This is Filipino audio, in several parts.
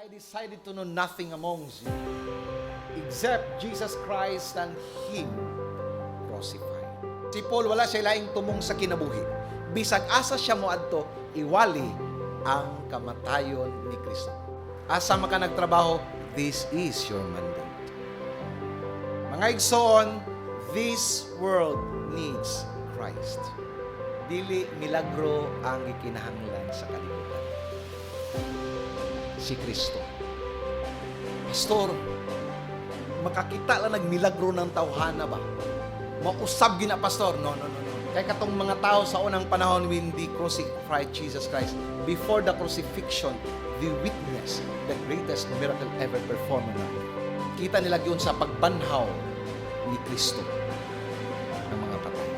I decided to know nothing amongst you except Jesus Christ and Him crucified. Si Paul wala siya laing tumong sa kinabuhi. Bisag asa siya moadto, iwali ang kamatayon ni Kristo. Asa maka nagtrabaho, this is your mandate. Mga igsoon, this world needs Christ. Dili milagro ang gikinahanglan sa kalibutan. Si Kristo. Pastor, makakita lang nagmilagro ng tawhana ba? Mausab gina, Pastor. No. Kaya katong mga tao sa unang panahon when they crucified Jesus Christ, before the crucifixion, they witnessed the greatest miracle ever performed on earth. Kita nila yun sa pagbanhaw ni Kristo ng mga patay.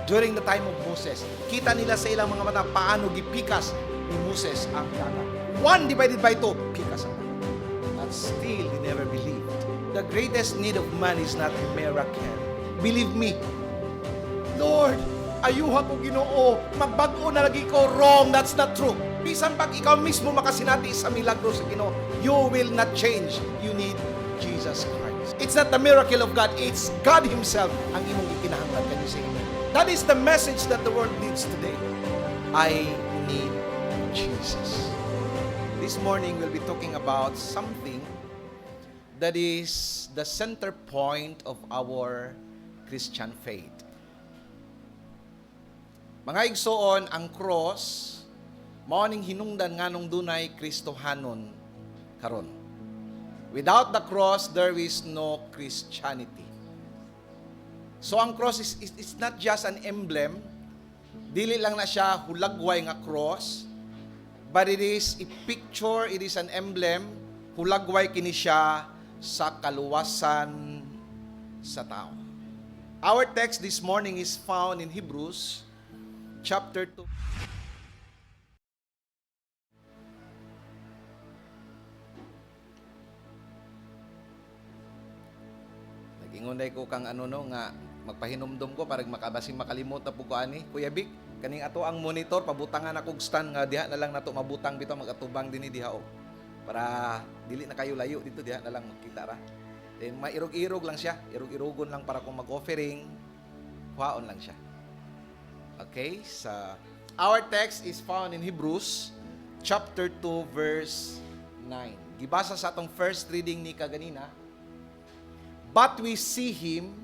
During the time of Moses, kita nila sa ilang mga mata paano gipikas ni Moses ang dagat. 1 divided by 2, pikas ang dagat. But still, they never believed. The greatest need of man is not a miracle. Believe me, Lord, ayuha ko Ginoo, magbago na lagi ko. Wrong, that's not true. Bisan pag ikaw mismo makasinati sa milagro sa Ginoo, you will not change. You need Jesus Christ. It's not the miracle of God, it's God Himself ang imong ikinahanglan kanyo sa inyo. That is the message that the world needs today. I need Jesus. This morning we'll be talking about something that is the center point of our Christian faith. Mga igsoon, ang cross mao ning hinungdan nganong dunay Kristohanon karon. Without the cross, there is no Christianity. So ang cross is not just an emblem, dili lang na siya hulagway nga cross, but it is a picture, it is an emblem, hulagway kini siya sa kaluwasan sa tao. Our text this morning is found in Hebrews chapter 2. Ingunday ko kang nga magpahinumdum ko para makabasing makalimot na po ko ani. Kuya Big, kaning ato ang monitor pabutangan akong stand nga diha na lang nato mabutang bitaw magatubang dinhi diha para dili na kayo layo dito diha na lang makita ra. Then mairog-irog lang siya, irog-irogon lang para kung mag-offering, kuhaon lang siya. Okay, our text is found in Hebrews chapter 2 verse 9. Gibasa sa atong first reading ni kaganina. But we see Him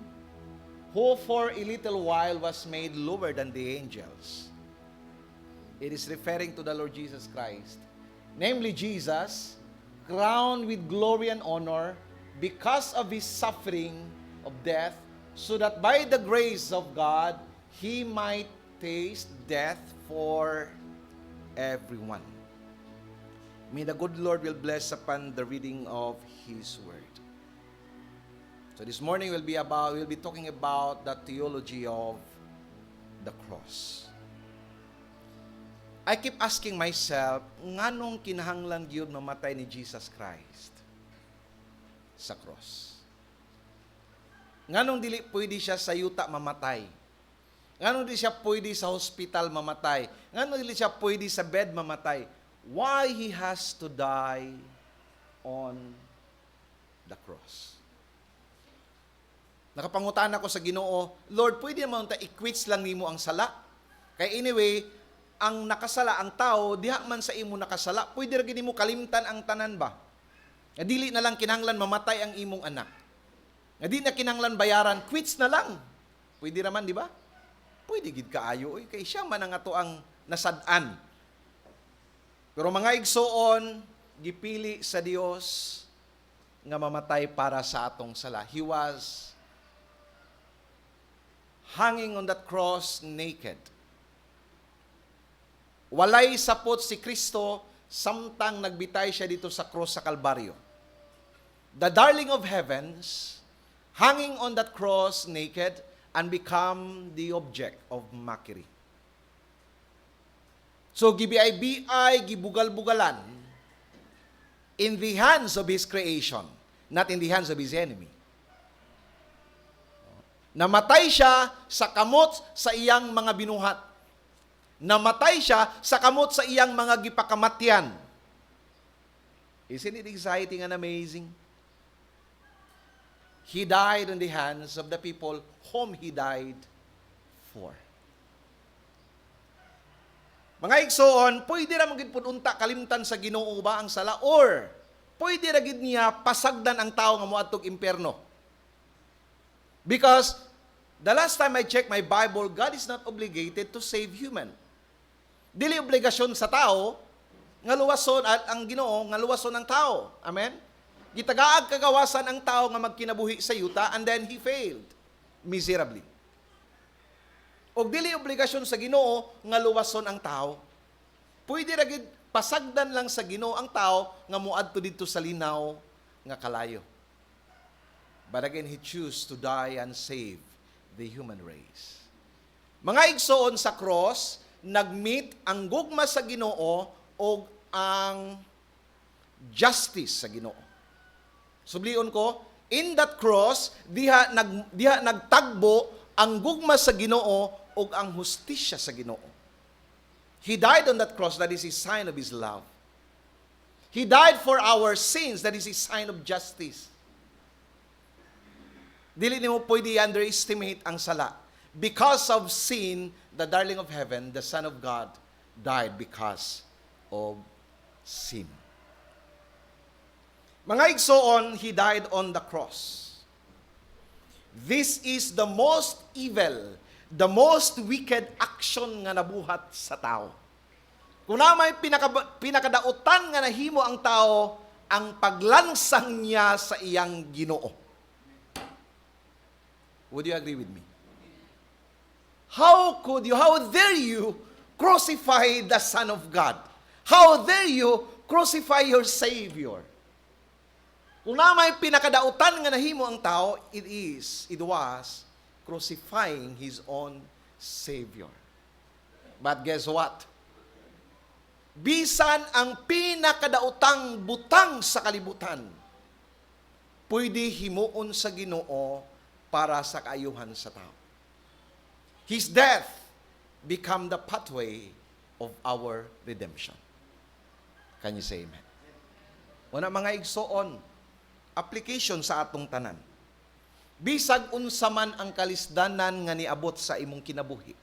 who for a little while was made lower than the angels. It is referring to the Lord Jesus Christ. Namely Jesus, crowned with glory and honor because of His suffering of death, so that by the grace of God, He might taste death for everyone. May the good Lord will bless upon the reading of His word. So this morning we'll be talking about the theology of the cross. I keep asking myself, nganong kinahanglan gyud mamatay ni Jesus Christ sa cross? Nganong dili pwede siya sa yuta mamatay? Nganong dili siya pwede sa hospital mamatay? Nganong dili siya pwede sa bed mamatay? Why He has to die on the cross? Nakapangutan ako sa Ginoo, Lord, pwede naman ta i-quits lang nimo ang sala. Kay anyway, ang nakasala ang tao, diha man sa imo nakasala, pwede ra gid nimo kalimtan ang tanan ba? Nga dili na lang kinahanglan mamatay ang imong anak. Nga di na kinahanglan bayaran, quits na lang. Pwede ra man, di ba? Pwede gid kaayo kay siya man ang ato ang nasad-an. Pero mga igsoon, gipili sa Dios nga mamatay para sa atong sala. He was hanging on that cross naked. Walay sapot si Kristo samtang nagbitay siya dito sa cross sa Kalbaryo. The darling of heavens, hanging on that cross naked and become the object of mockery. So gibiay-biay, gibugal-bugalan in the hands of His creation, not in the hands of His enemy. Namatay siya sa kamot sa iyang mga binuhat. Namatay siya sa kamot sa iyang mga gipakamatyan. Isn't it exciting and amazing? He died on the hands of the people whom He died for. Mga igsoon, pwede ra magid pud unta kalimtan sa Ginoo ba ang sala, or pwede ra gid niya pasagdan ang tao nga moadtog impierno. Because the last time I checked my Bible, God is not obligated to save human. Dili obligasyon sa tao nga luwason ang Ginoo nga luwason ang tao. Amen. Gitagaag kagawasan ang tao nga magkinabuhi sa yuta, and then he failed miserably. Og dili obligasyon sa Ginoo nga luwason ang tao. Pwede ra gid pasagdan lang sa Ginoo ang tao nga moadto didto sa linaw nga kalayo. But again, He chose to die and save the human race. Mga igsoon, sa cross, nagmeet ang gugma sa Ginoo o ang justice sa Ginoo. Sublion ko, in that cross, diha nagtagbo ang gugma sa Ginoo o ang hustisya sa Ginoo. He died on that cross, that is a sign of His love. He died for our sins, that is a sign of justice. Dili nimo pwede underestimate ang sala. Because of sin, the darling of heaven, the Son of God, died because of sin. Mga igsoon, He died on the cross. This is the most evil, the most wicked action nga nabuhat sa tao. Kung na may pinakadautan nga nahimo ang tao, ang paglansang niya sa iyang Ginoo. Would you agree with me? How dare you crucify the Son of God? How dare you crucify your Savior? Kung na may pinakadautan nga nahimo ang tao, it was crucifying His own Savior. But guess what? Bisan ang pinakadautang butang sa kalibutan, pwede himuon sa Ginoo para sa kaayuhan sa tao. His death become the pathway of our redemption. Can you say amen? Una mga igsoon, application sa atong tanan. Bisag unsa man ang kalisdanan nga niabot sa imong kinabuhi,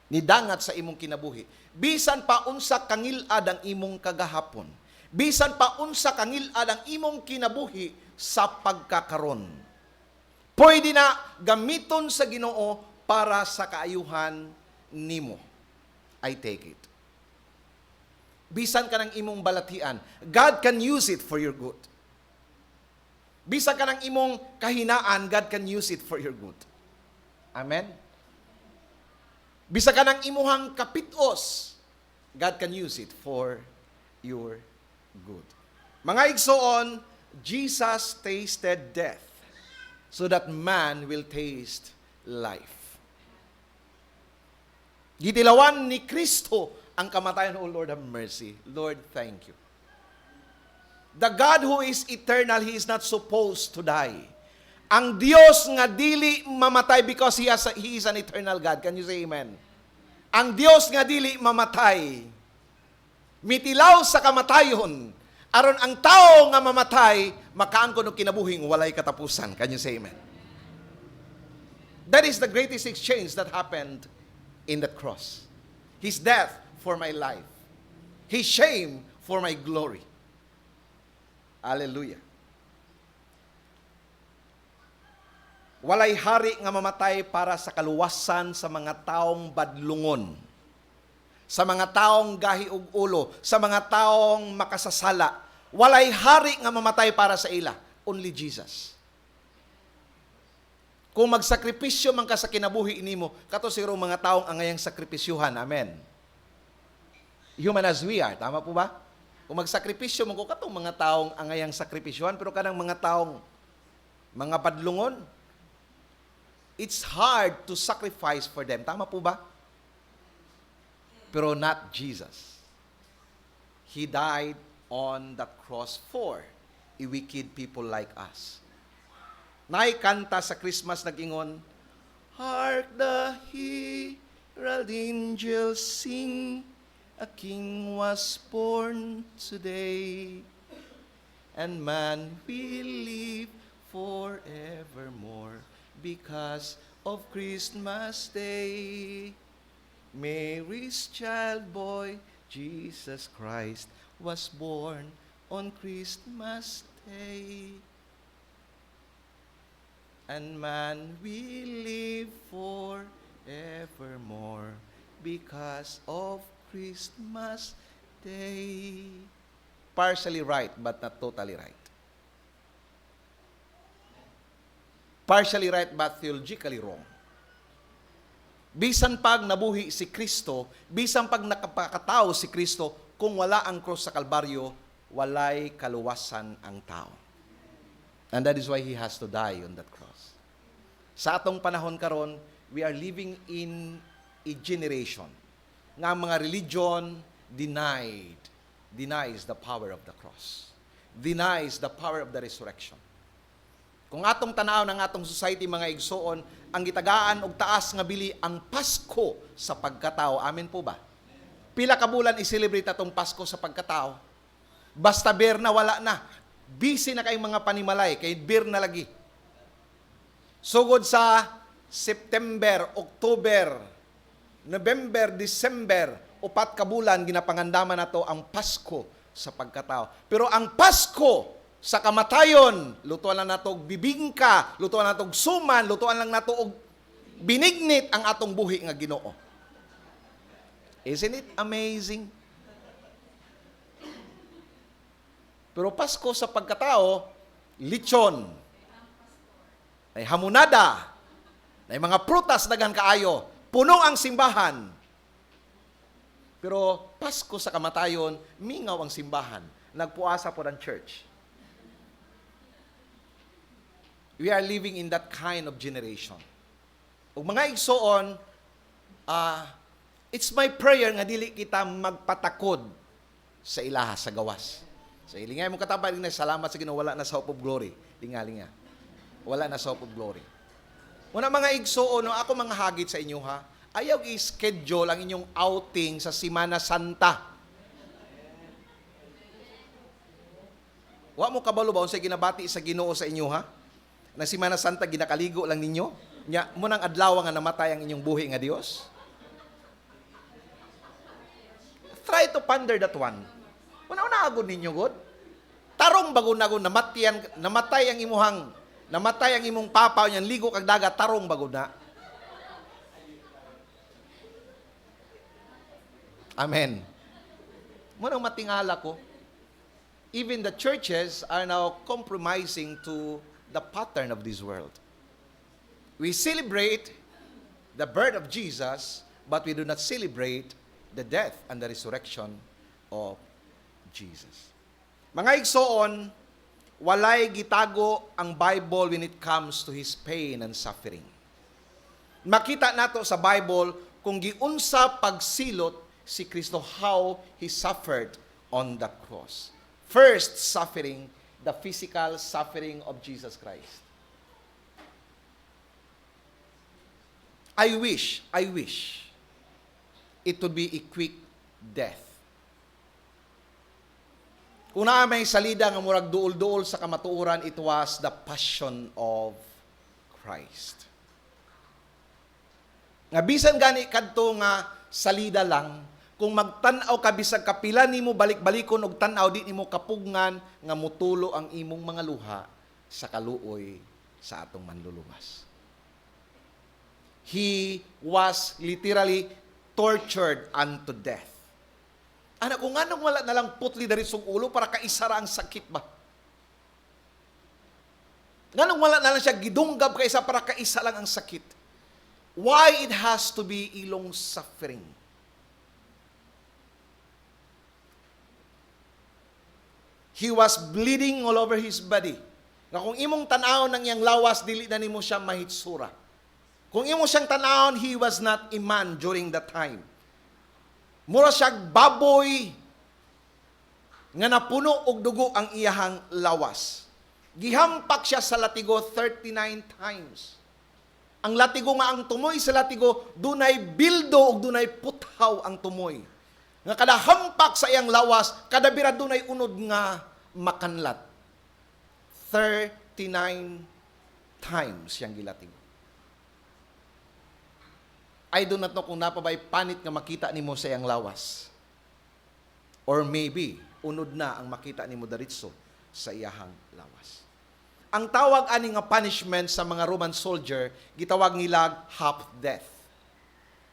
nidangat sa imong kinabuhi, bisan pa unsa kangilad ang imong kagahapon, bisan pa unsa kangilad ang imong kinabuhi sa pagkakaron, pwede na gamiton sa Ginoo para sa kaayuhan nimo. I take it. Bisan ka ng imong balatian, God can use it for your good. Bisan ka ng imong kahinaan, God can use it for your good. Amen? Bisan ka ng imuhang kapitos, God can use it for your good. Mga igsoon, Jesus tasted death so that man will taste life. Gitilawan ni Kristo ang kamatayan. Oh Lord, have mercy. Lord, thank you. The God who is eternal, He is not supposed to die. Ang Diyos nga dili mamatay because He is an eternal God. Can you say amen? Ang Diyos nga dili mamatay, mitilaw sa kamatayon, aron ang tao nga mamatay, makaangkon og kinabuhing walay katapusan. Can you say amen? That is the greatest exchange that happened in that cross. His death for my life. His shame for my glory. Hallelujah. Walay hari nga mamatay para sa kaluwasan sa mga taong badlungon, sa mga taong gahi ug ulo, sa mga taong makasasala. Walay hari nga mamatay para sa ila, only Jesus. Kung magsakripisyo man ka sa kinabuhi nimo, kato siguro mga taong angayang sakripisyuhan. Amen. Human as we are, tama po ba? Kung magsakripisyo man ko katong mga taong angayang sakripisyuhan, pero kanang mga taong mga badlungon, it's hard to sacrifice for them. Tama po ba? Pero not Jesus. He died on the cross for a wicked people like us. Naikanta sa Christmas nag-ingon, Hark the herald angels sing, a King was born today. and man will live forevermore because of Christmas Day. Mary's child boy, Jesus Christ, was born on Christmas Day. And man will live forevermore because of Christmas Day. Partially right, but not totally right. Partially right, but theologically wrong. Bisan pag nabuhi si Kristo, bisan pag nakapakatao si Kristo, kung wala ang cross sa Kalbaryo, walay kaluwasan ang tao. And that is why He has to die on that cross. Sa atong panahon karon, we are living in a generation nga mga religion denies the power of the cross. Denies the power of the resurrection. Kung atong tanaw ng atong society mga igsoon, ang gitagaan og taas nga bili ang Pasko sa pagkatao. Amen po ba? Pila ka bulan i-celebrate atong Pasko sa pagkatao. Basta beer na wala na. Busy na kay mga panimalay, kay beer na lagi. Sugod sa September, October, November, December, 4 ka bulan ginapangandaman nato ang Pasko sa pagkatao. Pero ang Pasko sa kamatayon, lutuan lang nato og bibingka, lutuan nato og suman, lutuan lang nato og binignit ang atong buhi nga Ginoo. Isn't it amazing? Pero Pasko sa pagkatao, lechon, ay hamunada, ay mga prutas daghan kaayo, puno ang simbahan. Pero Pasko sa kamatayon, mingaw ang simbahan. Nagpuasa po ang church. We are living in that kind of generation. Ug mga igsoon, it's my prayer nga dili kita magpatakod sa ilaha sa gawas. Sa ilingay mo katapad na salamat sa Ginoo, wala na sa hope of glory. Lingalinga. Wala na sa hope of glory. Una mga igsoon, no, ako mga hagit sa inyo ha. Ayaw i-schedule ang inyong outing sa Semana Santa. Wa mo kabalo ba unsay ginabati sa Ginoo sa inyo ha? Na Semana Santa ginakaligo lang ninyo? Nya mo nang adlaw nga namatay ang inyong buhi nga Dios? Try to ponder that one. Una agud ninyo god. Tarong bago na namatay ang imong papa nyan ligo kag dagat, tarong bago na. Amen. Mo nang matingala ko. Even the churches are now compromising to the pattern of this world. We celebrate the birth of Jesus, but we do not celebrate the death and the resurrection of Jesus. Mga igsoon, walay gitago ang Bible when it comes to His pain and suffering. Makita nato sa Bible kung giunsa pagsilot si Kristo, how He suffered on the cross. First suffering, the physical suffering of Jesus Christ. I wish it would be a quick death. Kung na may salida nga murag duol-duol sa kamatuoran, it was the passion of Christ. Nga bisan gani kadto nga salida lang, kung magtan-aw ka bisag kapila nimo balik-balikon og tan-aw di nimo kapugngan nga mutulo ang imong mga luha sa kaluoy sa atong manluluwas. He was literally tortured unto death. Anak, kung anong wala na lang putli dari sa ulo para kaisara ang sakit ba? Nganong wala na lang siya gidunggab kaisa para kaisa lang ang sakit? Why it has to be a long suffering? He was bleeding all over his body. Nga kung imong tan-aw nang iyang lawas, dili na nimo siya mahitsura. Kung imo siyang tan-awon, he was not a man during that time. Mura siyang baboy nga napuno og dugo ang iyahang lawas. Gihampak siya sa latigo 39 times. Ang latigo nga ang tumoy sa latigo, dunay bildo og dunay puthaw ang tumoy. Nga kada hampak sa iyang lawas, kada birad dunay unod nga makanlat. 39 times siyang gilatigo. I do not know kung napabay panit nga makita nimo sa iyang lawas. Or maybe, unod na ang makita nimo daritso sa iyahang lawas. Ang tawag ani nga punishment sa mga Roman soldier, gitawag nila half death.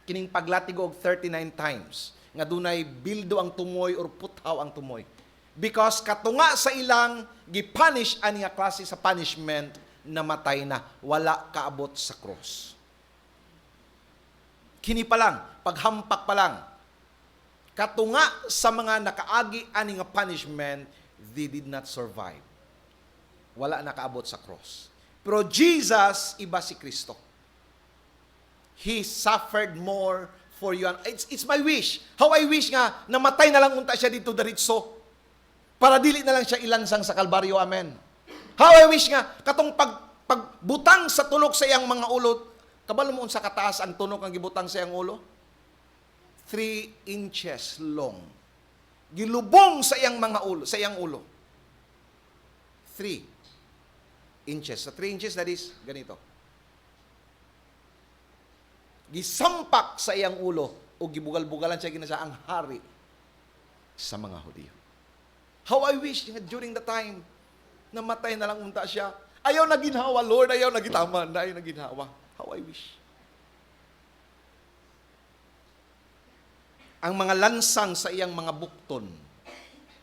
Kining paglatigo og 39 times nga dunay bildo ang tumoy or puthaw ang tumoy. Because katunga sa ilang gipunish ani nga klase sa punishment, namatay na, wala kaabot sa cross. Kini pa lang, paghampak pa lang, katunga sa mga nakaagi ani nga punishment, they did not survive. Wala nakaabot sa cross. Pero Jesus, iba si Kristo. He suffered more for you. It's my wish. How I wish nga, namatay na lang unta siya dito daritso. Para dili na lang siya ilansang sa Kalbaryo. Amen. How I wish nga, katong pagbutang sa tulok sa iyang mga ulo, kabalo mo sa kataas ang tunok ang gibutang sa iyang ulo? 3 inches long. Gilubong sa iyang mga ulo, sa iyang ulo. 3 inches. Sa 3 inches, that is, ganito. Gisampak sa iyang ulo o gibugal-bugalan siya kinasa ang hari sa mga Hudyo. How I wish during the time, namatay na lang unta siya. Ayaw na ginhawa, Lord, ayaw na gitaman, ayaw na ginhawa. How I wish. Ang mga lansang sa iyang mga bukton,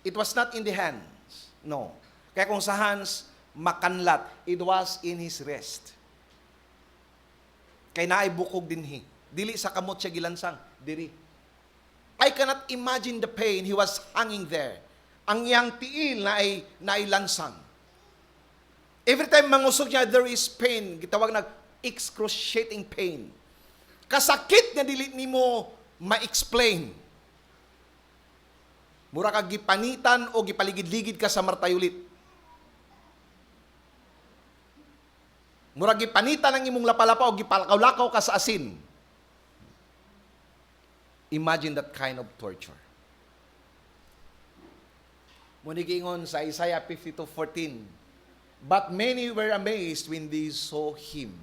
it was not in the hands. No. Kaya kung sa hands, makanlat. It was in his rest. Kay naay bukog dinhi. Dili sa kamot siya gilansang. Diri. I cannot imagine the pain. He was hanging there. Ang iyang tiil na ay lansang. Every time mangusog niya, there is pain. Gitawag na excruciating pain. Kasakit nga dili nimo ma-explain. Mura ka gipanitan o gipaligid-ligid ka sa martayulit. Mura gipanitan ang imong lapalapa o gipalakaw-lakaw ka sa asin. Imagine that kind of torture. Munigingon sa Isaiah 52:14, but many were amazed when they saw him.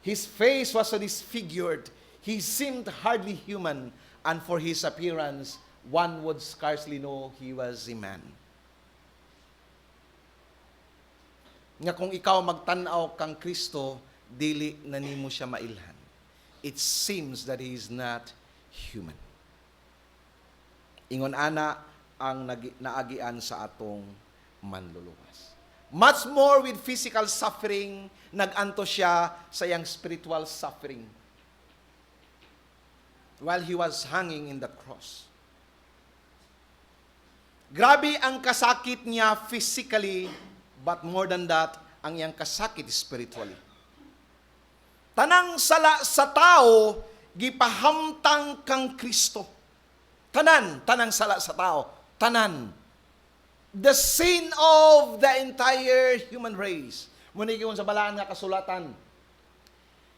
His face was so disfigured, he seemed hardly human, and for his appearance, one would scarcely know he was a man. Nga kung ikaw magtanaw kang Kristo, dili na nimo siya mailhan. It seems that he is not human. Ingon ana ang naagian sa atong manluluwas. Much more with physical suffering, naganto siya sa iyang spiritual suffering while he was hanging in the cross. Grabe ang kasakit niya physically, but more than that, ang iyang kasakit spiritually. Tanang sala sa tao, gipahamtang kang Kristo. Tanang sala sa tao. Tanan. The sin of the entire human race. Muna sa balaan nga kasulatan.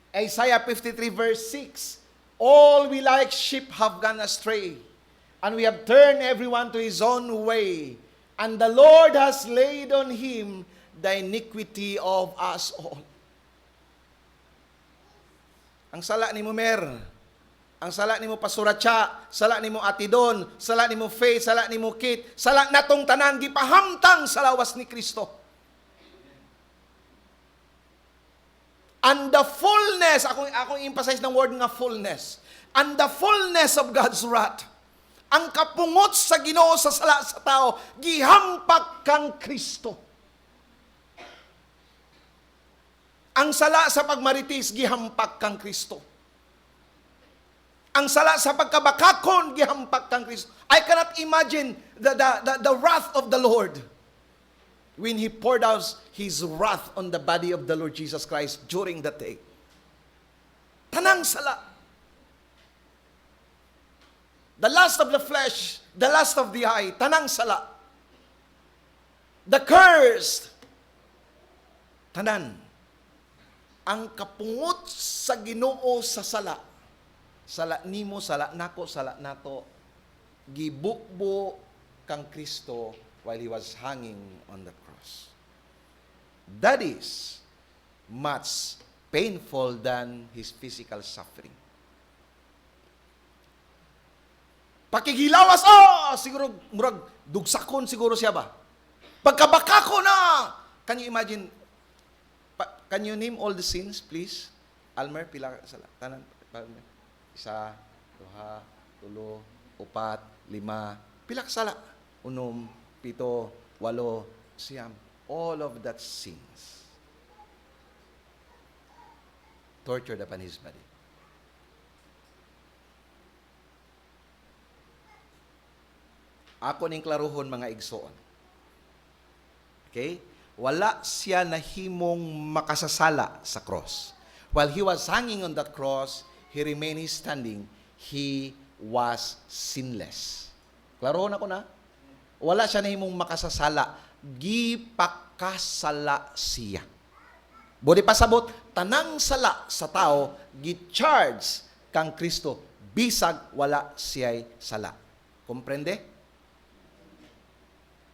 Isaiah 53 verse 6, all we like sheep have gone astray, and we have turned everyone to his own way. And the Lord has laid on him the iniquity of us all. Ang sala ni mo Mer, ang sala ni mo Pasuratya, sala ni mo Atidon, sala ni mo Faith, sala ni mo Kit, sala natong tanan, gipahamtang sa lawas ni Kristo. And the fullness, akong emphasize ng word nga fullness, and the fullness of God's wrath, ang kapungot sa Ginoo sa sala sa tao, gihampak kang Kristo. Ang sala sa pagmaritis, gihampak kang Kristo. Ang sala sa pagkabakakon, gihampak kang Kristo. I cannot imagine the wrath of the Lord when He poured out His wrath on the body of the Lord Jesus Christ during that day. Tanang sala. The lust of the flesh, the lust of the eye, tanang sala. The cursed, tanan. Ang kapungot sa Ginoo sa sala, sala nimo, sala nako, sala nato, gibukbo kang Kristo while He was hanging on the cross. That is much painful than his physical suffering. Pakigilawas, siguro, murag, dugsakon siguro siya ba? Pagkabaka ko na! Can you imagine, can you name all the sins, please? Almer, pila sa tanan? Almer. 1, 2, 3, 4, 5. Pila ka sala? 6, 7, 8, 9. All of that sins. Tortured upon his body. Ako ning klaruhon mga igsoon. Okay? Wala siya nahimong makasasala sa cross. While he was hanging on that cross, he remained standing. He was sinless. Klaruhon ako na? Wala siya nahimong makasasala. Gipakasala siya. Budi pasabot, tanang sala sa tao, gi-charge kang Kristo, bisag wala siya'y sala. Komprende?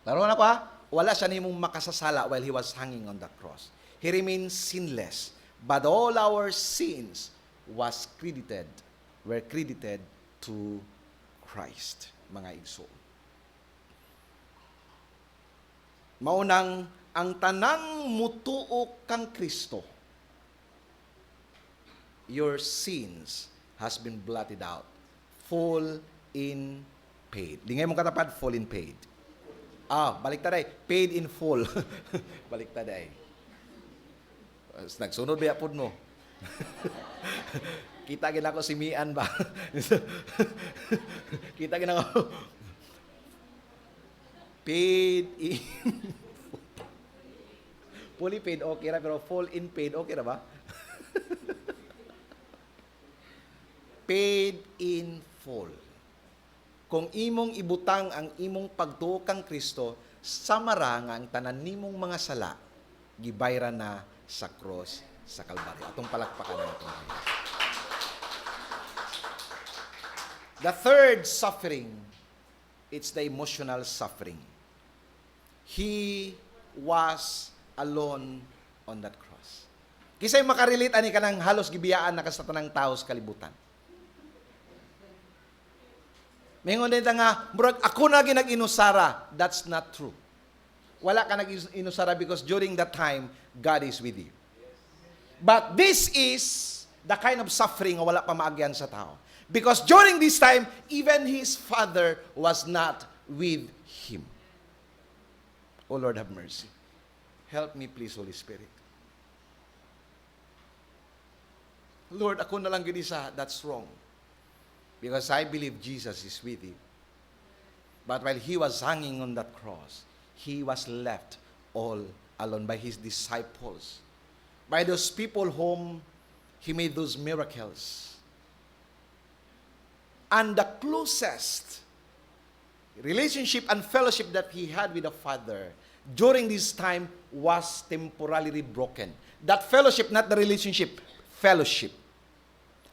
Naroon ako wala siya nimong makasasala while he was hanging on the cross. He remained sinless, but all our sins were credited to Christ, mga igsoon. Maunang, ang tanang mutuo kang Kristo, your sins has been blotted out. Full in paid. Di ngayon mong katapat, full in paid. Baliktad ay. Paid in full. Baliktad ay. Nagsunod ba yapod mo? Kita gina ko si Mian ba? Kita gina ko. Paid in fully paid, okay ra, pero full in paid, okay ra ba? Paid in full. Kung imong ibutang ang imong pagtuo kang Kristo, samara nga ang tanan nimong mga sala, gibayra na sa cross sa Kalbaryo. Atong palakpakan natin. The third suffering, it's the emotional suffering. He was alone on that cross. Kisay makarelate ani kanang halos gibiyaan na sa tanang tao sa kalibutan. Mingon din nga, murag ako na ginag-inusara. That's not true. Wala ka nag-inusara because during that time, God is with you. But this is the kind of suffering nga wala pa maagyan sa tao. Because during this time, even his father was not with him. Oh Lord, have mercy. Help me please, Holy Spirit. Lord, ako na lang ginisa, that's wrong. Because I believe Jesus is with you. But while he was hanging on that cross, he was left all alone by his disciples. By those people whom he made those miracles. And the closest relationship and fellowship that he had with the Father during this time was temporarily broken. That fellowship, not the relationship, fellowship.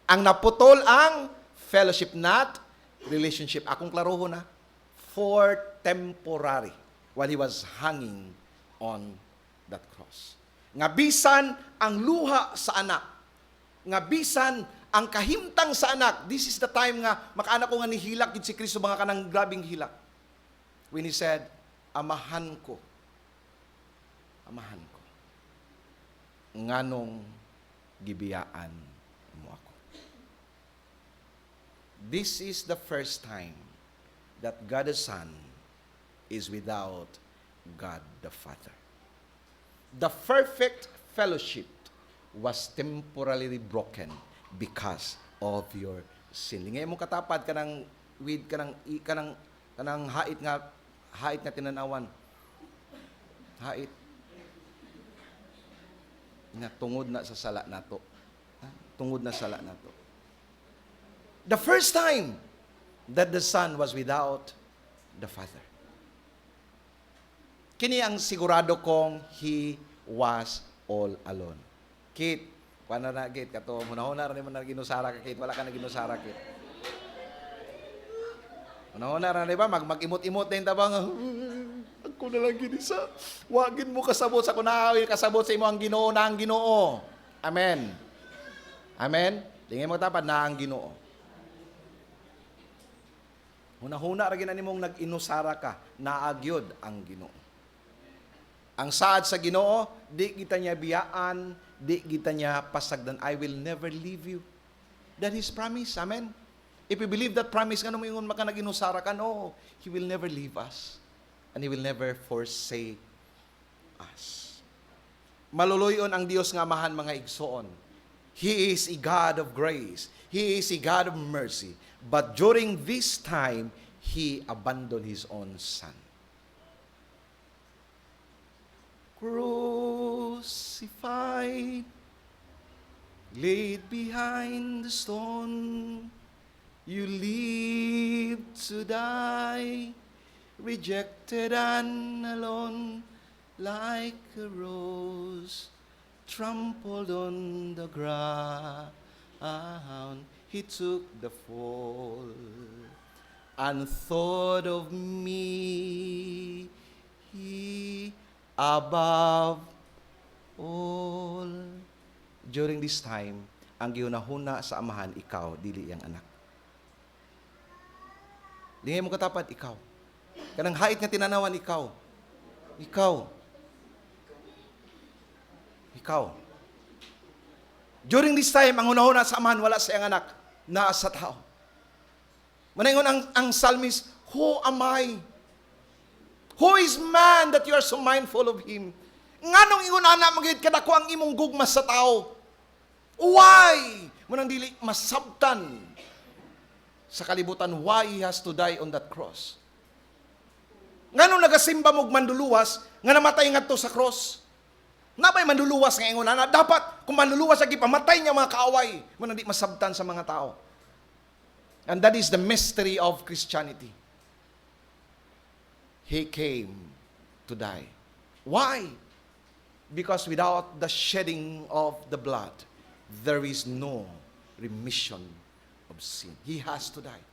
Ang naputol ang fellowship, not relationship. Akong klaroho na, for temporary, while he was hanging on that cross. Nga bisan ang luha sa anak, nga bisan ang kahimtang sa anak, this is the time nga, makaanak ko nga nihilak din si Kristo, mga kanang grabing hilak. When he said, amahan ko, nganong gibiyaan mo ako. This is the first time that God the Son is without God the Father. The perfect fellowship was temporarily broken because of your sin. Ngayon mo katapad kanang with kanang hait nga tinanawan. Hait nga tungod na sa sala nato. Tungod na sala nato. The first time that the Son was without the Father. Kini ang sigurado kong he was all alone. Kit, paano na, Kit? Kato, muna-huna rin mo na ginusara ka, Kit. Wala ka na ginusara, Kit. Muna-huna rin, di ba? Mag-imot-imot na yung tabang. Ako ko na lang ginisa. Wagin mo kasabot sa kunawi, kasabot sa imo ang Ginoo na ang Ginoo. Amen. Amen. Tingin mo tapad na ang Ginoo. Huna-huna ra ginan nimong nag-inusara ka, naagyod ang Ginoo. Ang saad sa Ginoo, di kita niya biyaan, di kita niya pasagdan, I will never leave you. That His promise. Amen. If you believe that promise, nga nung ingon maka nag-inusara ka, no, He will never leave us. And He will never forsake us. Maluluyon ang Dios nga amahan mga igsoon. He is a God of grace. He is a God of mercy. But during this time, He abandoned His own Son. Crucified, laid behind the stone, you live to die, rejected and alone, like a rose trampled on the ground. He took the fall and thought of me, He above all. During this time, ang gihunahuna sa amahan, ikaw, dili yang anak. Dili mo katapat, ikaw. Kanang hait nga tinanawan, ikaw. Ikaw. Ikaw. During this time, ang hunahuna sa amahan, wala sa iyang anak, naa sa tao. Manaingon ang psalmist, who am I? Who is man that you are so mindful of him? Nganong ingon ana magid kadako ang imong gugma sa tao? Why? Munang dili masabtan sa kalibutan why he has to die on that cross. Nganong nagasimba mog manduluwas nga namatay ngadto sa cross? Nabay manduluwas nga ingon ana dapat kung manduluwas lagi pamatay niya mga kaaway, munang di masabtan sa mga tao. And that is the mystery of Christianity. He came to die. Why? Because without the shedding of the blood, there is no remission of sin. He has to die.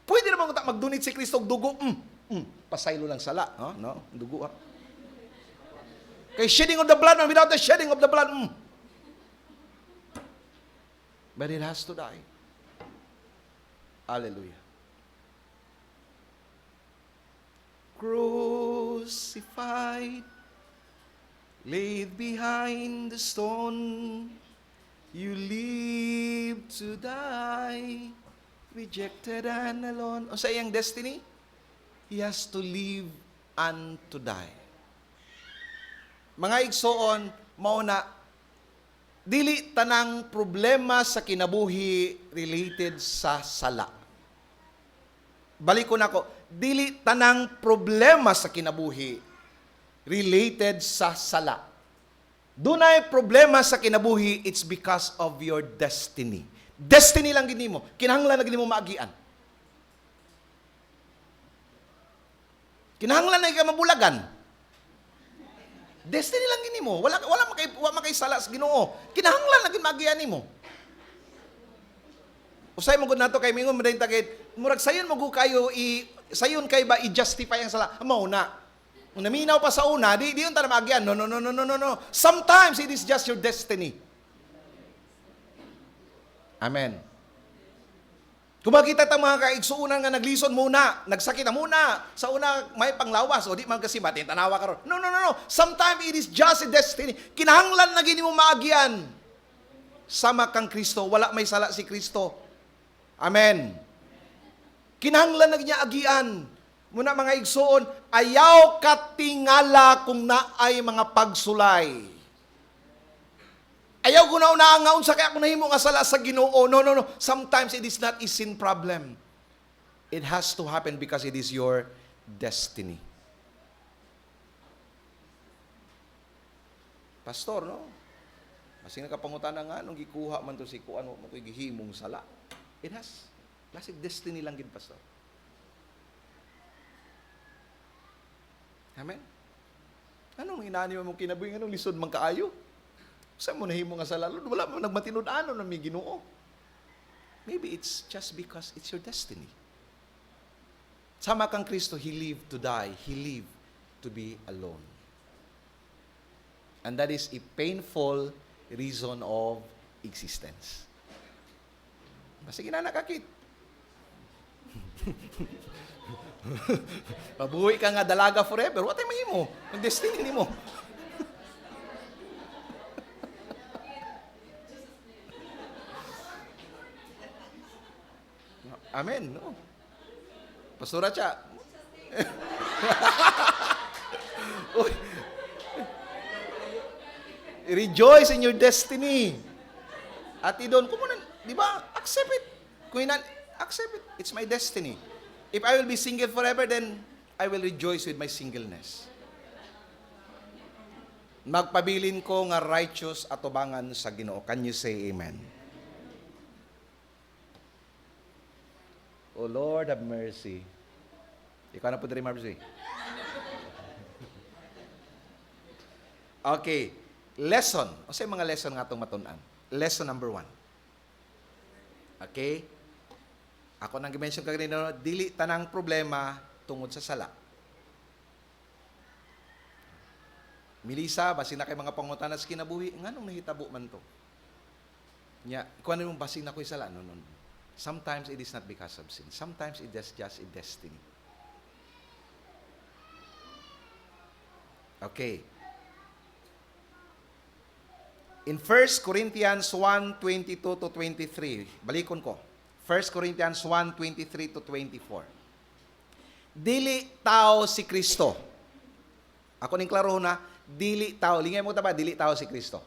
Pwede naman magdunit si Kristo og dugo. Pasaylo lang sala. No? Dugo. Kay shedding of the blood, and without the shedding of the blood, But it has to die. Hallelujah. Crucified, laid behind the stone, you live to die, rejected and alone. O sa iyang destiny, he has to live and to die. Mga igsoon, mauna, dili tanang problema sa kinabuhi related sa sala. Balik ko na ko, dili tanang problema sa kinabuhi related sa sala. Dunay problema sa kinabuhi, it's because of your destiny. Destiny lang gini mo. Kinahanglan na gini mo maagian. Kinahanglan na ka mabulagan. Destiny lang gini mo. Wala makay sala sa Ginoo. Kinahanglan na gini maagian nimo. Usay mo gud nato kay mingon madayon tagit, murag sayon mo kayo sayon kay ba i-justify ang sala. Mao na. Kung naminaw pa sa una, di yun ta na maagian. No. Sometimes it is just your destiny. Amen. Kung makita ta mga kaigsuunan nga naglison muna, nagsakit na muna, sa una may panglawas, o di man kasi batin, tanawa ka ron. No. Sometimes it is just a destiny. Kinahanglan na gini mo maagian. Sama kang Kristo, wala may sala si Kristo. Amen. Kinahanglan na niya agian. Muna mga igsoon, ayaw katingala kung naay mga pagsulay. Ayaw ko na unaangaon sa kaya kung nahimo nga sala sa Ginoo. No. Sometimes it is not a sin problem. It has to happen because it is your destiny. Pastor, no? Masing nakapangutan na nga, nung gikuha man to si kuan mo to gihimong sala. It has. Classic destiny lang gid, Pastor. Amen? Anong inani mo kinabuhi? Anong lisod man kaayo? Saan mo nahimo nga sala? Wala mo nagmatinud-ano na may Ginoo. Maybe it's just because it's your destiny. Sama kang Kristo, He lived to die. He lived to be alone. And that is a painful reason of existence. Sige na nakakit. Pabuhi ka nga dalaga forever. What am I mo? Ang destiny ni mo. Amen. No? Pastora Cha. Uy. Rejoice in your destiny. At idon, kumunan, di ba? Accept it. Kung inan, accept it. It's my destiny. If I will be single forever, then I will rejoice with my singleness. Magpabilin ko nga righteous atubangan sa Ginoo. Can you say amen? Oh Lord, have mercy. Ikaw na po diri, mercy. Okay. Lesson. O sa mga lesson nga itong matunan. Lesson number 1. Okay? Ako nang i-mention ka kanina, dili tanang problema tungod sa sala. Milisa, basin na kay mga pangutana sa kinabuhi, nga nung nahitabo man to? Nya, kung ano yung basin na ko'y sala? No. Sometimes it is not because of sin. Sometimes it is just a destiny. Okay. In 1 Corinthians 1:22 to 23, balikon ko. 1 Corinthians 1:23 to 24. Dili tao si Kristo. Ako ning klaro na, dili tao. Lingay mo ta ba, dili tao si Kristo.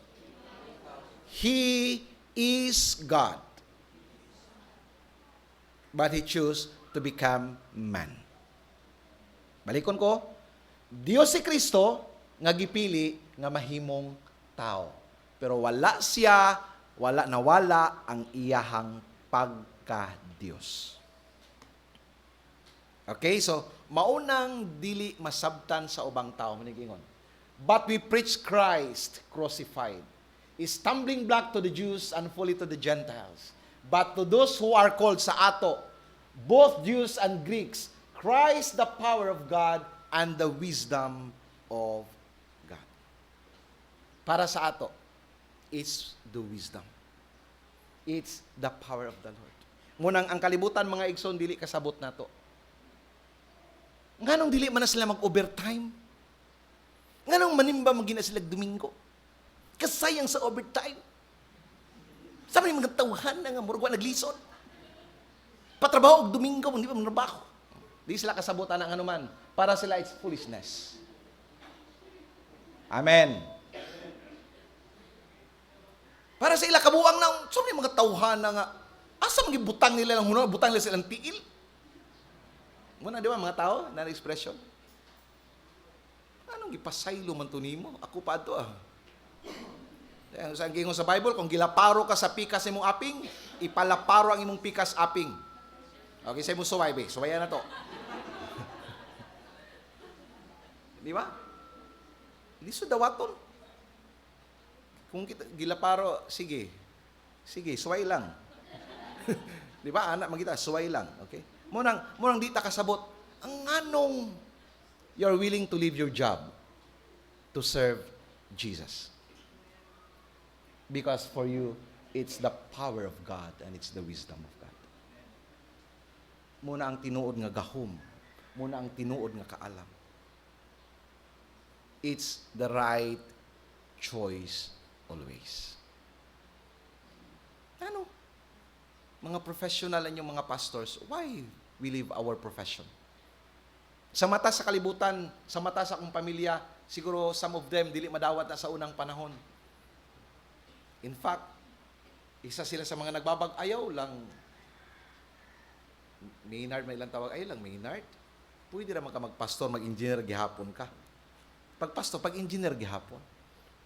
He is God. But He chose to become man. Balikon ko, Dios si Kristo nga gipili nga mahimong tao. Pero wala siya, nawala ang iyahang pagka-Diyos. Okay, so maunang dili masabtan sa ubang tao, manigingon. But we preach Christ crucified, a stumbling block to the Jews and folly to the Gentiles. But to those who are called sa ato, both Jews and Greeks, Christ the power of God and the wisdom of God. Para sa ato, it's the wisdom. It's the power of the Lord. Ngunang ang kalibutan mga igsoon dili kasabot nato. Nganong dili man na sila mag-overtime? Nganong manimba magina sila Domingo? Kasayang sa overtime. Sabi ni mga tawhan na nga murugwa naglisod. Patrabaho og Domingo, hindi pa manrabaho. Di sila kasabutan ng anuman. Para sila it's foolishness. Amen. Para sa ila kabuang na, sabi ni mga tawhan na nga, asa magibutang nila ng hunong, butang nila silang tiil. Muna, di ba, mga tao, na expression. Anong ipasaylo man to nimo? Ako pa ito Sa gingon sa Bible, kung gilaparo ka sa pikas imong aping, ipalaparo ang imong pikas aping. Okay, sa imong suway, be. Suwayan na to. Di ba? Lisod dawaton. Kung kita gilaparo, sige. Sige, suway lang. Di ba, anak, magita, suway lang. Okay? Munang di ta kasabot. Ang anong you're willing to leave your job to serve Jesus. Because for you, it's the power of God and it's the wisdom of God. Muna ang tinuod nga gahom. Muna ang tinuod nga kaalam. It's the right choice always. Ano? Mga professional ang yung mga pastors, why we live our profession? Sa mata sa kalibutan, sa mata sa akong pamilya, siguro some of them dili madawat na sa unang panahon. In fact, isa sila sa mga nagbabag-ayaw lang. Maynard, may ilang tawag, ayaw lang, Maynard. Pwede naman ka magpastor, mag-engineer, gihapon ka. Pag-pastor, pag-engineer, gihapon.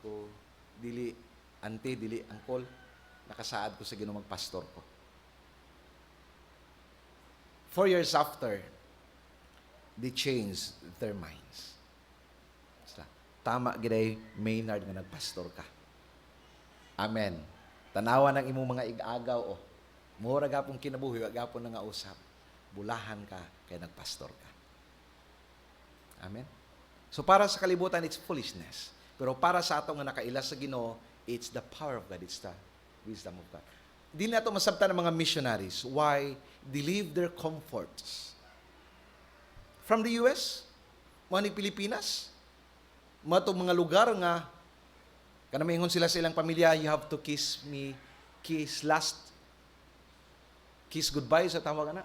O, dili, ante, dili, angkol, nakasaad ko sa Ginoo magpastor ko. 4 years after, they changed their minds. Tama, giday, Maynard, nga nagpastor ka. Amen. Tanawa ng imong mga ig-agaw, mura gapong kinabuhi, gapon na nga usap. Bulahan ka, kaya nagpastor ka. Amen. So para sa kalibutan, it's foolishness. Pero para sa ato nga nakaila sa Ginoo, it's the power of God. It's the wisdom of God. Di na ito masabta ng mga missionaries. Why? They leave their comforts. From the US, mga ni Pilipinas, mga itong mga lugar nga, kanamihingon sila sa ilang pamilya, you have to kiss goodbye sa tawag na.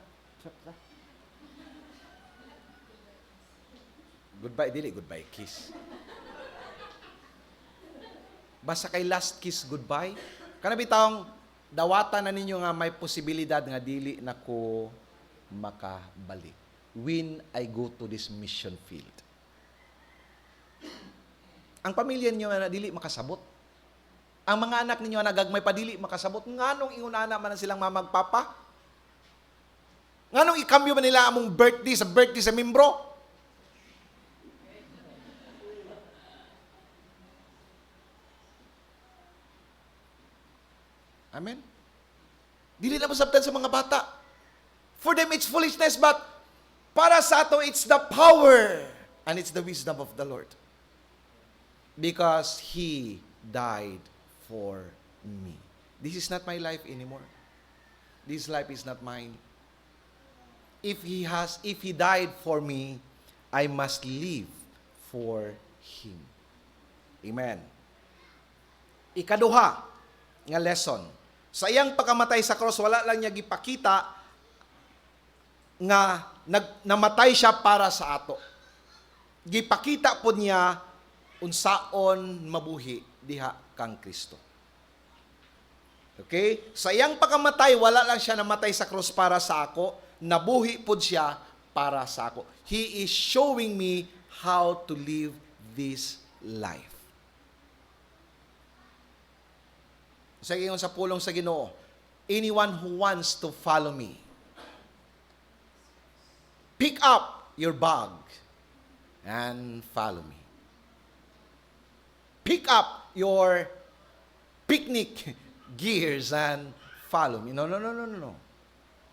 Goodbye, kiss. Basta kay last kiss, goodbye. Kanabi taong dawatan na ninyo nga may posibilidad nga dili na ko makabalik when I go to this mission field. Ang pamilya niyo na dili makasabot. Ang mga anak ninyo na gagmay padili makasabot. Nganong ingunana man silang mamagpapa? Nganong ikambyo man nila among birthday sa membro? Amen? Dili na masabtan sa mga bata. For them, it's foolishness, but para sa ato, it's the power and it's the wisdom of the Lord. Because He died for me. This is not my life anymore. This life is not mine. If He died for me, I must live for Him. Amen. Ikaduha nga lesson. Sa iyang pagkamatay sa cross, wala lang niya gipakita nga namatay siya para sa ato. Gipakita po niya unsaon mabuhi diha kang Kristo. Okay? Sa iyang pagkamatay, wala lang siya namatay sa cross para sa ako, nabuhi po siya para sa ako. He is showing me how to live this life. Sa pulong sa Ginoo, anyone who wants to follow me, pick up your bag and follow me. Pick up your picnic gears and follow me. No.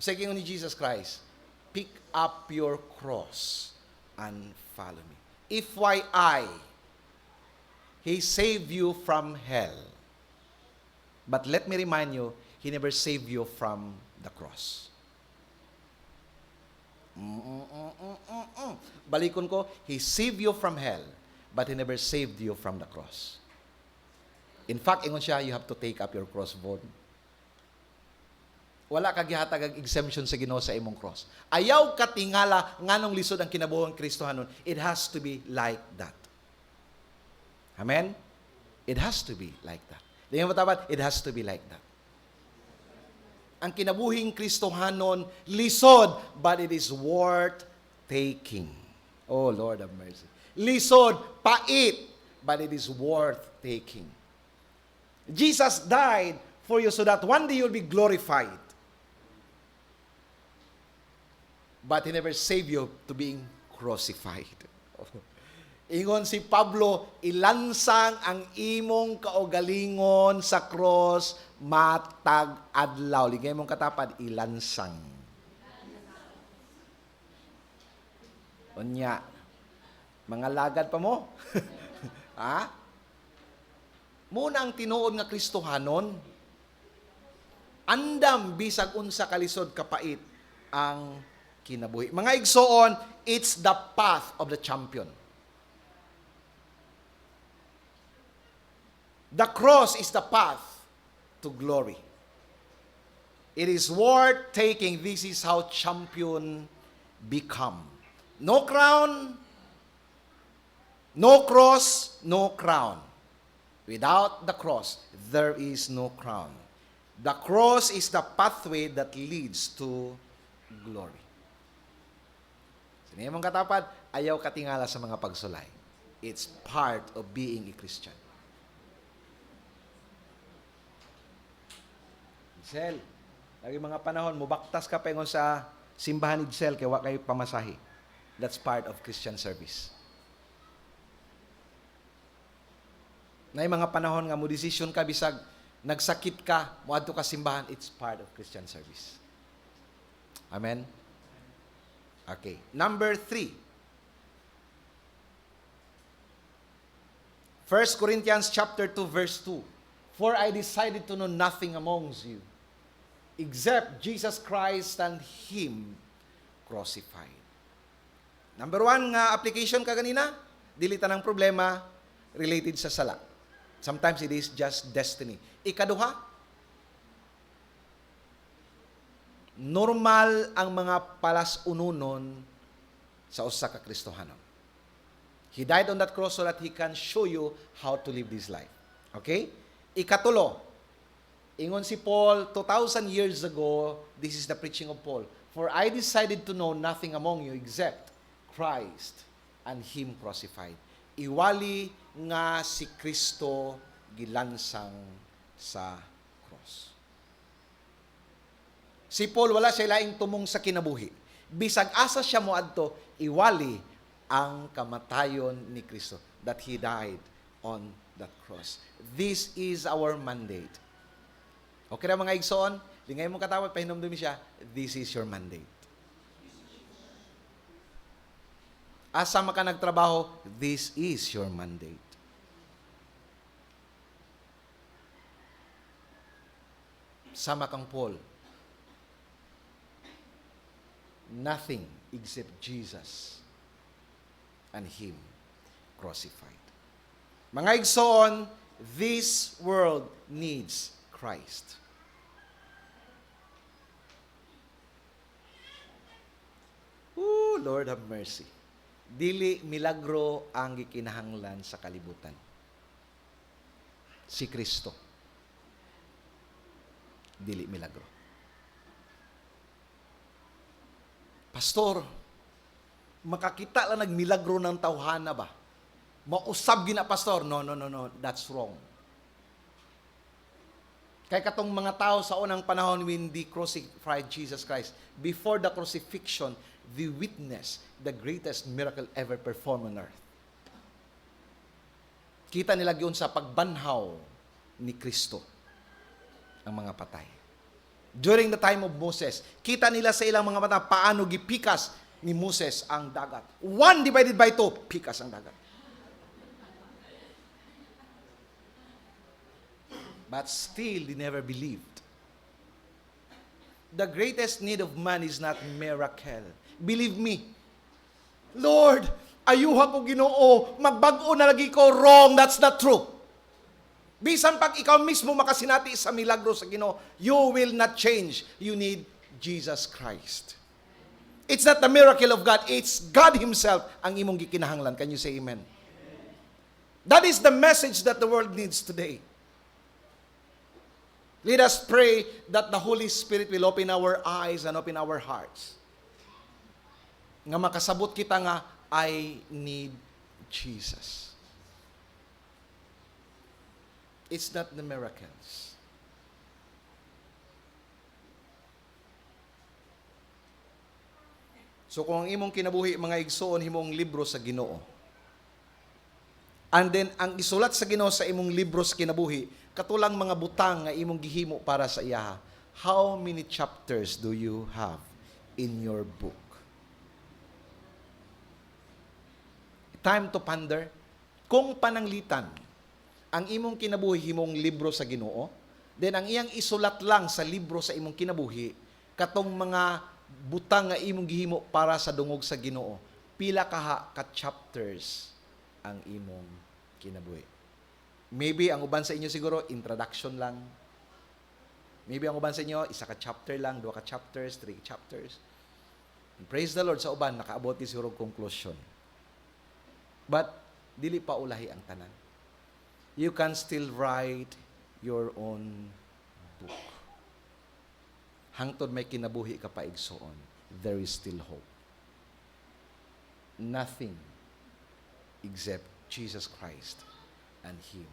Sa ni Jesus Christ, pick up your cross and follow me. FYI, He saved you from hell. But let me remind you, He never saved you from the cross. Balikon ko, He saved you from hell, but He never saved you from the cross. In fact, ingon siya, you have to take up your cross, Vaughn. Wala ka gihatag exemption sa Ginoo sa imong cross. Ayaw ka tingala nganong lisod ang kinabuhang Kristohanon. It has to be like that. Amen? It has to be like that. Di mo tapat? It has to be like that. Ang kinabuhing Kristohanon, lisod, but it is worth taking. Oh, Lord of mercy. Lisod, pait, but it is worth taking. Jesus died for you so that one day you'll be glorified. But He never saved you to being crucified. Ingon si Pablo, ilansang ang imong kaugalingon sa cross matag adlaw. Ligay mong katapad, ilansang. Unya, mga lagad pa mo? Ha? Muna ang tinuod nga Kristohanon, andam bisag unsa kalisod kapait ang kinabuhi. Mga igsoon, it's the path of the champion. The cross is the path to glory. It is worth taking. This is how champion become. No crown, no cross, no crown. Without the cross, there is no crown. The cross is the pathway that leads to glory. Sinimong katapat, ayaw katingala sa mga pagsulay. It's part of being a Christian. Giselle, lagi mga panahon, mubaktas ka pa sa simbahan ni Giselle, kaya wala kayo pamasahe. That's part of Christian service. Na mga panahon nga mo decision ka, bisag nagsakit ka, muadto ka simbahan, it's part of Christian service. Amen? Okay. Number 3. 1 Corinthians chapter 2 verse 2. For I decided to know nothing amongst you except Jesus Christ and Him crucified. Number 1 nga application ka ganina, dili ta ng problema related sa sala. Sometimes it is just destiny. Ikaduha, normal ang mga palas-ununon sa usa ka Kristohanon. He died on that cross so that He can show you how to live this life. Okay? Ikatulo, ingon si Paul, 2,000 years ago, this is the preaching of Paul. For I decided to know nothing among you except Christ and Him crucified. Iwali nga si Kristo gilansang sa cross. Si Paul wala siya laing tumong sa kinabuhi. Bisag asa siya moadto, iwali ang kamatayon ni Kristo, that He died on that cross. This is our mandate. Okay na mga igsoon? Lingay mong katawad, pahinomdumi siya, this is your mandate. Asa ka nagtrabaho, this is your mandate. Sama kang Paul. Nothing except Jesus and Him crucified. Mga igsoon, this world needs Christ. Ooh, Lord have mercy. Dili milagro ang gikinahanglan sa kalibutan. Si Kristo. Dili milagro. Pastor, makakita lang nagmilagro ng tawhana ba? Mausab gina, pastor. No. That's wrong. Kaya katong mga tao sa unang panahon when they crucified Jesus Christ, before the crucifixion, they witnessed the greatest miracle ever performed on earth. Kita nila yun sa pagbanhaw ni Kristo ang mga patay. During the time of Moses, kita nila sa ilang mga mata paano gipikas ni Moses ang dagat. 1 divided by 2, pikas ang dagat. But still, they never believed. The greatest need of man is not miracle. Believe me. Lord, ayuha ko Ginoo, magbag-o na lagi ko. Wrong, that's not true. Bisan pag ikaw mismo makasinati sa milagro sa Ginoo, you will not change. You need Jesus Christ. It's not the miracle of God, it's God Himself ang imong gikinahanglan. Can you say amen? That is the message that the world needs today. Let us pray that the Holy Spirit will open our eyes and open our hearts. Nga makasabot kita nga, I need Jesus. It's not the miracles. So kung ang imong kinabuhi mga igsoon himong libro sa Ginoo, and then ang isulat sa Ginoo sa imong libro sa kinabuhi, katulang mga butang nga imong gihimo para sa iya, how many chapters do you have in your book? Time to ponder. Kung pananglitan ang imong kinabuhi himong libro sa Ginoo, then ang iyang isulat lang sa libro sa imong kinabuhi, katong mga butang nga imong gihimo para sa dungog sa Ginoo, pila ka chapters ang imong kinabuhi. Maybe ang uban sa inyo siguro introduction lang. Maybe ang uban sa inyo isa ka chapter lang, 2 ka chapters, 3 chapters. And praise the Lord, sa uban nakaabot ni siguro conclusion. But dili pa ulahi ang tanan. You can still write your own book. Hangtod may kinabuhi ka pa igsoon, there is still hope. Nothing except Jesus Christ and Him